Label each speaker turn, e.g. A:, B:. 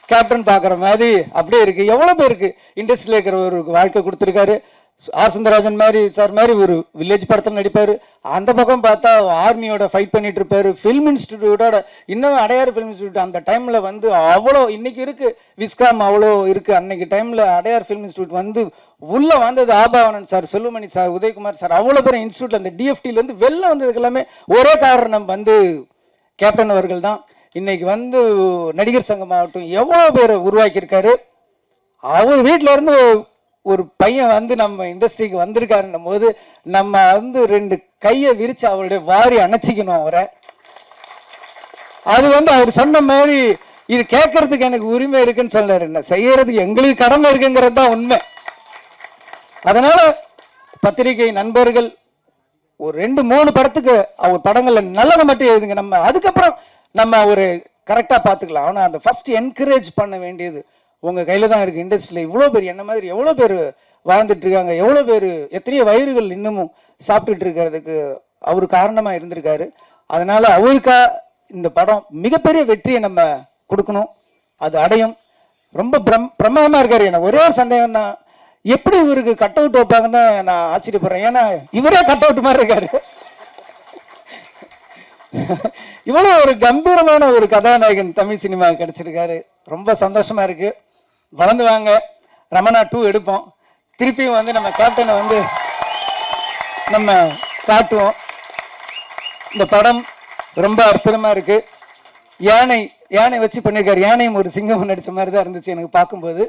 A: Captain பார்க்குற மாதிரி அப்படியே இருக்குது. எவ்வளோ பேருக்கு இண்டஸ்ட்ரியில் இருக்கிற ஒரு வாழ்க்கை கொடுத்துருக்காரு. ஆர் சுந்தரராஜன் மாதிரி சார் மாதிரி ஒரு வில்லேஜ் படத்தில் நடிப்பார். அந்த பக்கம் பார்த்தா ஆர்மியோட ஃபைட் பண்ணிட்டு இருப்பார். ஃபிலிம் இன்ஸ்டிடியூட்டோட இன்னும் அடையாறு ஃபிலிம் இன்ஸ்டியூட் அந்த டைமில் வந்து அவ்வளோ இன்னைக்கு இருக்குது விஸ்காம் அவ்வளோ இருக்குது. அன்னைக்கு டைமில் அடையார் ஃபிலிம் இன்ஸ்டியூட் வந்து உள்ளே வந்தது Abavanan sir, Chellumani sir, Udayakumar sir, அவ்வளோ பேர் இன்ஸ்டியூட்டில் அந்த டிஎஃப்டிலேருந்து வெளில வந்ததுக்கு எல்லாமே ஒரே காரணம் வந்து கேப்டன் அவர்கள் தான். இன்னைக்கு வந்து நடிகர் சங்கம் ஆகட்டும் எவ்வளோ பேர் உருவாக்கியிருக்காரு. அவர் வீட்டில இருந்து ஒரு பையன் வந்து நம்ம இண்டஸ்ட்ரிக்கு வந்திருக்காருன்னும் போது நம்ம வந்து 2 கையை விரிச்சு அவருடைய வாரி அணைச்சிக்கணும் அவரை. அது வந்து அவர் சொன்ன மாதிரி இது கேட்கறதுக்கு எனக்கு உரிமை இருக்குன்னு சொல்றாரு. என்ன செய்யறதுக்கு எங்களுக்கு கடமை இருக்குங்கிறது தான் உண்மை. அதனால பத்திரிகை நண்பர்கள் ஒரு 2-3 படத்துக்கு அவர் படங்கள்ல நல்லதை மட்டும் எழுதுங்க. நம்ம அதுக்கப்புறம் நம்ம ஒரு கரெக்டாக பார்த்துக்கலாம். ஆனால் அந்த ஃபர்ஸ்ட் என்கரேஜ் பண்ண வேண்டியது உங்கள் கையில் தான் இருக்குது. இண்டஸ்ட்ரியில் இவ்வளோ பேர் என்ன மாதிரி எவ்வளோ பேர் வாழ்ந்துட்டு இருக்காங்க, எவ்வளோ பேர் எத்தனையோ வயிறுகள் இன்னமும் சாப்பிட்டுட்டு இருக்கிறதுக்கு அவர் காரணமாக இருந்திருக்காரு. அதனால அவருக்கா இந்த படம் மிகப்பெரிய வெற்றியை நம்ம கொடுக்கணும். அது அடையும். ரொம்ப பிரமாதமாக இருக்காரு. எனக்கு ஒரே ஒரு சந்தேகம் தான், எப்படி இவருக்கு கட் அவுட் வைப்பாங்கன்னு நான் ஆச்சரியப்படுறேன். ஏன்னா இவரே கட் அவுட் மாதிரி இருக்காரு. இவ்வளவு ஒரு கம்பீரமான ஒரு கதாநாயகன் தமிழ் சினிமா கிடைச்சிருக்காரு. ரொம்ப சந்தோஷமா இருக்கு. வளர்ந்து வாங்க, ரமணா 2 எடுப்போம். திருப்பியும் வந்து நம்ம கேப்டனை வந்து நம்ம காட்டுவோம். இந்த படம் ரொம்ப அற்புதமா இருக்கு. யானை வச்சு பண்ணியிருக்காரு. யானையும் ஒரு சிங்கம் நடிச்ச மாதிரி தான் இருந்துச்சு எனக்கு பார்க்கும்போது.